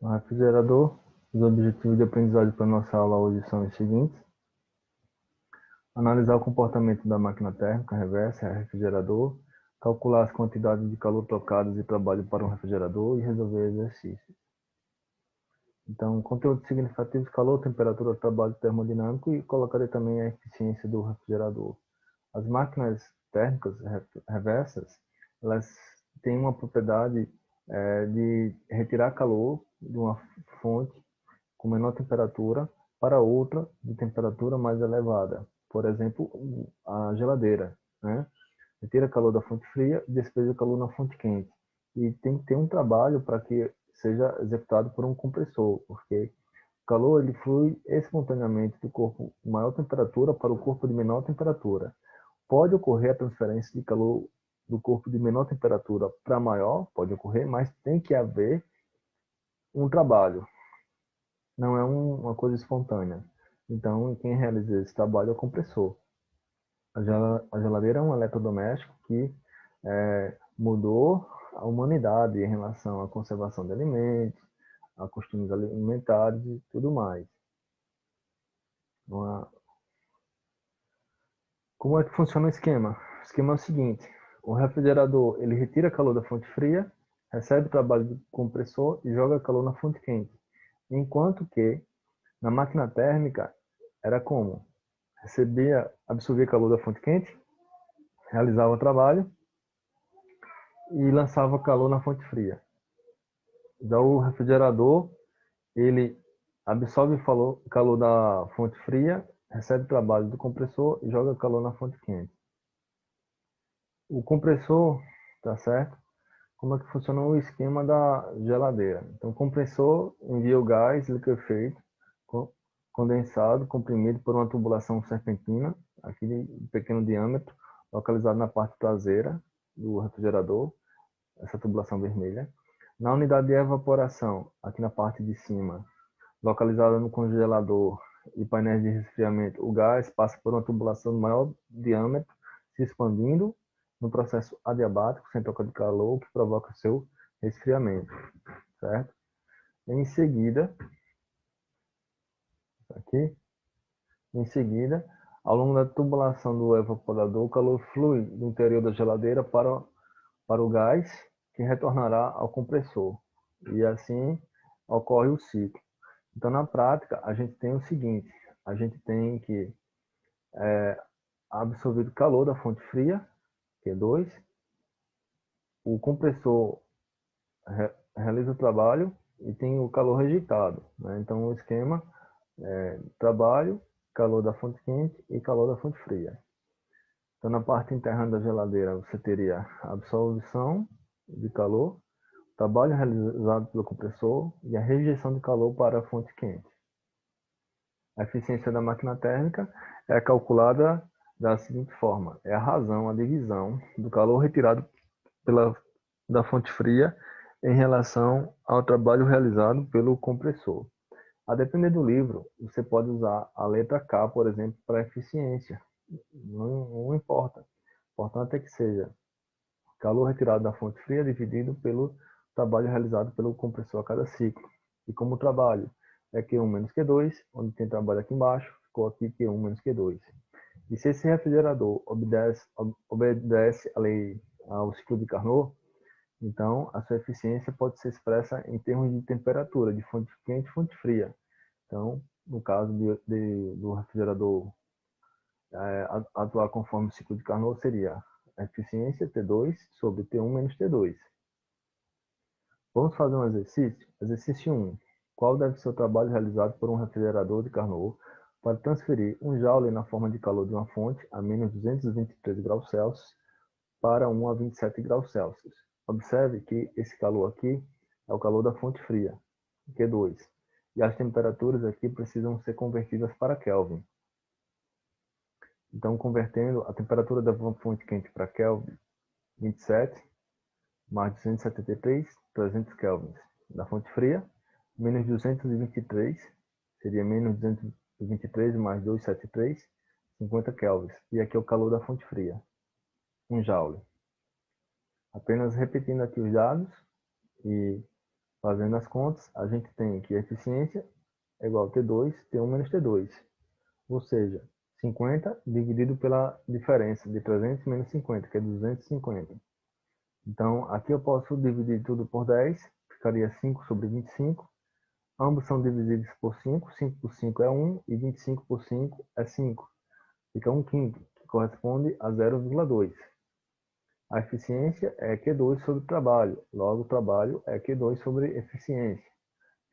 No refrigerador, os objetivos de aprendizagem para nossa aula hoje são os seguintes: analisar o comportamento da máquina térmica, reversa, refrigerador, calcular as quantidades de calor trocadas e trabalho para um refrigerador e resolver exercícios. Então, conteúdos significativos: calor, temperatura, trabalho termodinâmico, e colocarei também a eficiência do refrigerador. As máquinas térmicas reversas, elas têm uma propriedade de retirar calor de uma fonte com menor temperatura para outra de temperatura mais elevada. Por exemplo, a geladeira, né? Retira calor da fonte fria e despeja calor na fonte quente. E tem que ter um trabalho para que seja executado por um compressor, porque o calor ele flui espontaneamente do corpo de maior temperatura para o corpo de menor temperatura. Pode ocorrer a transferência de calor do corpo de menor temperatura para maior, pode ocorrer, mas tem que haver um trabalho. Não é uma coisa espontânea. Então, quem realiza esse trabalho é o compressor. A geladeira é um eletrodoméstico que mudou a humanidade em relação à conservação de alimentos, a costumes alimentares e tudo mais. Como é que funciona o esquema? O esquema é o seguinte: o refrigerador ele retira calor da fonte fria, recebe o trabalho do compressor e joga calor na fonte quente. Enquanto que na máquina térmica era como? Absorvia calor da fonte quente, realizava o trabalho e lançava calor na fonte fria. Já o refrigerador, ele absorve calor da fonte fria, recebe o trabalho do compressor e joga calor na fonte quente. O compressor, tá certo? Como é que funciona o esquema da geladeira? Então, o compressor envia o gás liquefeito, condensado, comprimido por uma tubulação serpentina, aqui de pequeno diâmetro, localizado na parte traseira do refrigerador, essa tubulação vermelha. Na unidade de evaporação, aqui na parte de cima, localizada no congelador e painéis de resfriamento, o gás passa por uma tubulação de maior diâmetro, se expandindo no processo adiabático, sem troca de calor, que provoca seu resfriamento, certo? Em seguida, ao longo da tubulação do evaporador, o calor flui do interior da geladeira para o gás, que retornará ao compressor. E assim ocorre o ciclo. Então, na prática, a gente tem o seguinte: a gente tem que absorver o calor da fonte fria, Q2, o compressor realiza o trabalho e tem o calor rejeitado, né? Então, o esquema é trabalho, calor da fonte quente e calor da fonte fria. Então, na parte interna da geladeira, você teria a absorção de calor, trabalho realizado pelo compressor e a rejeição de calor para a fonte quente. A eficiência da máquina térmica é calculada da seguinte forma: é a razão, a divisão do calor retirado da fonte fria em relação ao trabalho realizado pelo compressor. A depender do livro, você pode usar a letra K, por exemplo, para eficiência. Não importa. O importante é que seja calor retirado da fonte fria dividido pelo trabalho realizado pelo compressor a cada ciclo. E como o trabalho é Q1 menos Q2, onde tem trabalho aqui embaixo, ficou aqui Q1 menos Q2. E se esse refrigerador obedece ao ciclo de Carnot, então a sua eficiência pode ser expressa em termos de temperatura, de fonte quente e fonte fria. Então, no caso do refrigerador atuar conforme o ciclo de Carnot, seria a eficiência T2 sobre T1 menos T2. Vamos fazer um exercício? Exercício 1. Qual deve ser o trabalho realizado por um refrigerador de Carnot para transferir 1 joule na forma de calor de uma fonte a menos 223 graus Celsius para 1 a 27 graus Celsius? Observe que esse calor aqui é o calor da fonte fria, Q2. E as temperaturas aqui precisam ser convertidas para Kelvin. Então, convertendo a temperatura da fonte quente para Kelvin, 27 mais 273, 300 kelvins. Da fonte fria, menos 223, seria menos 223 mais 273, 50 kelvins. E aqui é o calor da fonte fria, 1 joule. Apenas repetindo aqui os dados e Fazendo as contas, a gente tem que a eficiência é igual a T2, T1 menos T2. Ou seja, 50 dividido pela diferença de 300 menos 50, que é 250. Então, aqui eu posso dividir tudo por 10, ficaria 5 sobre 25. Ambos são divisíveis por 5, 5 por 5 é 1 e 25 por 5 é 5. Fica 1/5, que corresponde a 0,2. A eficiência é Q2 sobre trabalho, logo trabalho é Q2 sobre eficiência.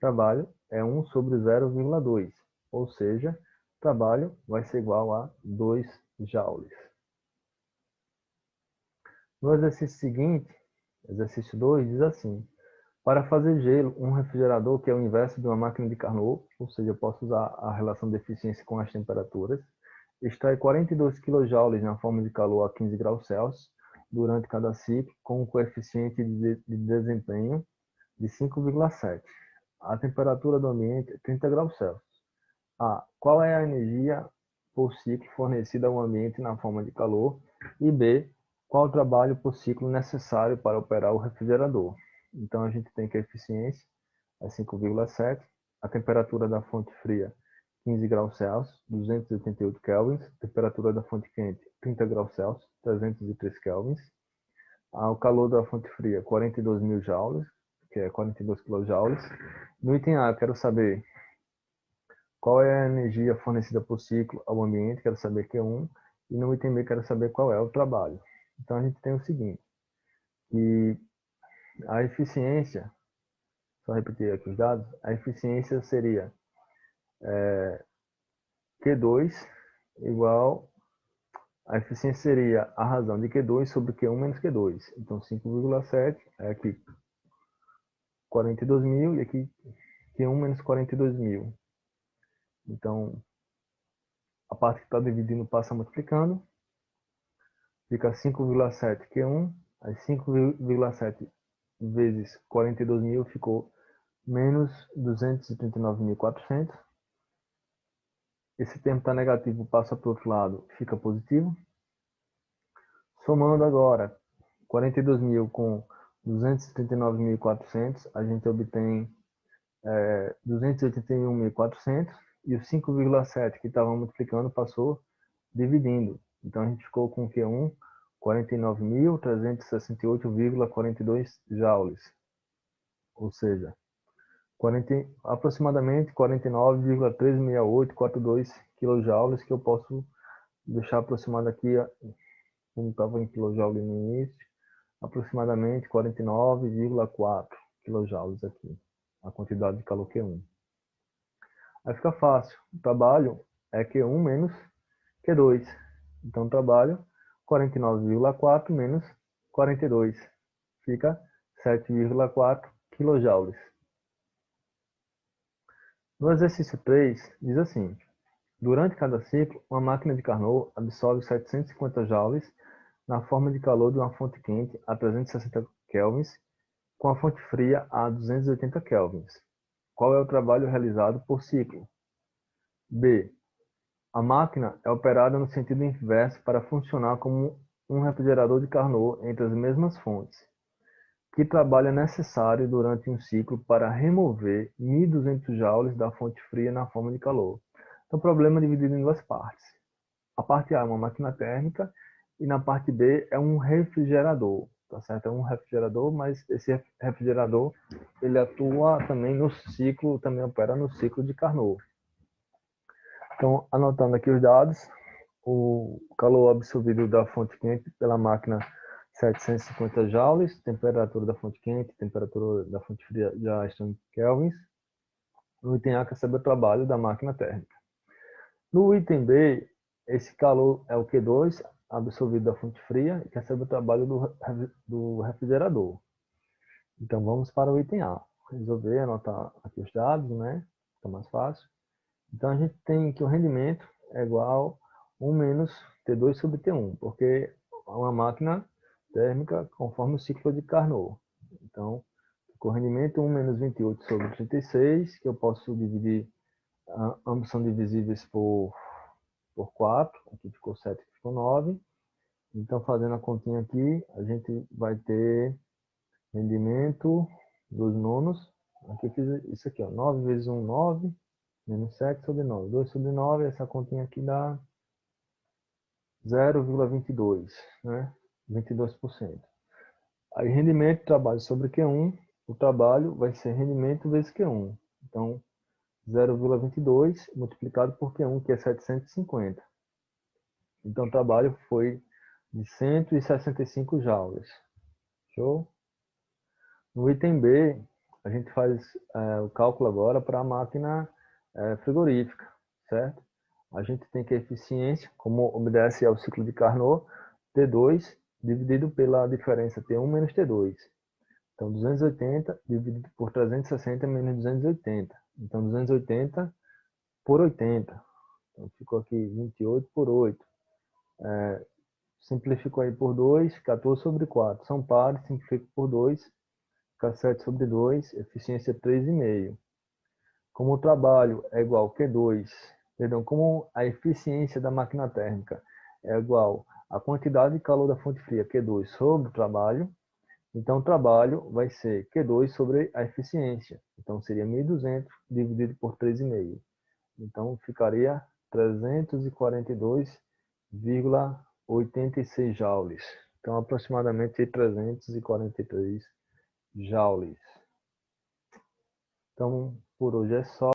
Trabalho é 1 sobre 0,2, ou seja, trabalho vai ser igual a 2 joules. No exercício seguinte, exercício 2, diz assim: para fazer gelo, um refrigerador, que é o inverso de uma máquina de Carnot, ou seja, eu posso usar a relação de eficiência com as temperaturas, extrai 42 kJ na forma de calor a 15 graus Celsius durante cada ciclo, com um coeficiente de desempenho de 5,7. A temperatura do ambiente é 30 graus Celsius. A. Qual é a energia por ciclo fornecida ao ambiente na forma de calor? E B. Qual o trabalho por ciclo necessário para operar o refrigerador? Então, a gente tem que a eficiência é 5,7, a temperatura da fonte fria 15 graus Celsius, 288 kelvins, temperatura da fonte quente 30 graus Celsius, 303 kelvins, o calor da fonte fria 42.000 joules, que é 42 kJ. No item A, eu quero saber qual é a energia fornecida por ciclo ao ambiente, quero saber Q1, e no item B, quero saber qual é o trabalho. Então, a gente tem o seguinte, que a eficiência, só repetir aqui os dados, a eficiência seria Q2 igual, a eficiência seria a razão de Q2 sobre Q1 menos Q2. Então, 5,7 é aqui 42.000 e aqui Q1 menos 42.000. Então, a parte que está dividindo passa multiplicando, fica 5,7 Q1, aí 5,7 vezes 42.000 ficou menos 239.400. Esse termo está negativo, passa para o outro lado, fica positivo. Somando agora 42.000 com 239.400, a gente obtém 281.400 e o 5,7 que estava multiplicando passou dividindo. Então a gente ficou com o Q1 49.368,42 joules. Ou seja, aproximadamente 49,36842 kJ, que eu posso deixar aproximado aqui, como estava em kJ no início, aproximadamente 49,4 kJ aqui, a quantidade de calor Q1. Aí fica fácil, o trabalho é Q1 menos Q2, então trabalho 49,4 menos 42, fica 7,4 kJ. No exercício 3, diz assim: durante cada ciclo, uma máquina de Carnot absorve 750 joules na forma de calor de uma fonte quente a 360 kelvins, com a fonte fria a 280 kelvins. Qual é o trabalho realizado por ciclo? B. A máquina é operada no sentido inverso para funcionar como um refrigerador de Carnot entre as mesmas fontes. Que trabalho é necessário durante um ciclo para remover 1.200 joules da fonte fria na forma de calor? Então, o problema é dividido em duas partes. A parte A é uma máquina térmica e na parte B é um refrigerador, tá certo? É um refrigerador, mas esse refrigerador ele atua também no ciclo, também opera no ciclo de Carnot. Então, anotando aqui os dados, o calor absorvido da fonte quente pela máquina 750 joules, temperatura da fonte quente, temperatura da fonte fria já estão em kelvins. No item A, quer saber o trabalho da máquina térmica. No item B, esse calor é o Q2 absorvido da fonte fria e quer saber o trabalho do refrigerador. Então vamos para o item A. Resolver, anotar aqui os dados, né? Fica mais fácil. Então a gente tem que o rendimento é igual a 1 menos T2 sobre T1, porque é uma máquina térmica conforme o ciclo de Carnot. Então, o rendimento 1 menos 28 sobre 36, que eu posso dividir, ambos são divisíveis por 4, aqui ficou 7, aqui ficou 9. Então, fazendo a continha aqui, a gente vai ter rendimento 2 nonos Aqui eu fiz isso aqui, ó, 9 vezes 1, 9, menos 7 sobre 9. 2 sobre 9, essa continha aqui dá 0,22, né? 22%. Aí rendimento de trabalho sobre Q1, o trabalho vai ser rendimento vezes Q1. Então, 0,22 multiplicado por Q1, que é 750. Então, o trabalho foi de 165 joules. Show? No item B, a gente faz o cálculo agora para a máquina frigorífica, certo? A gente tem que a eficiência, como obedece ao ciclo de Carnot, T2 dividido pela diferença T1 menos T2. Então, 280 dividido por 360 menos 280. Então, 280 por 80. Então, ficou aqui 28 por 8. Simplificou aí por 2, 14 sobre 4. São pares, simplifico por 2, fica 7 sobre 2, eficiência 3,5. Como o trabalho é igual a Q2, perdão, como a eficiência da máquina térmica é igual à quantidade de calor da fonte fria, Q2, sobre o trabalho, então o trabalho vai ser Q2 sobre a eficiência. Então seria 1.200 dividido por 3,5. Então ficaria 342,86 joules. Então aproximadamente 343 joules. Então por hoje é só.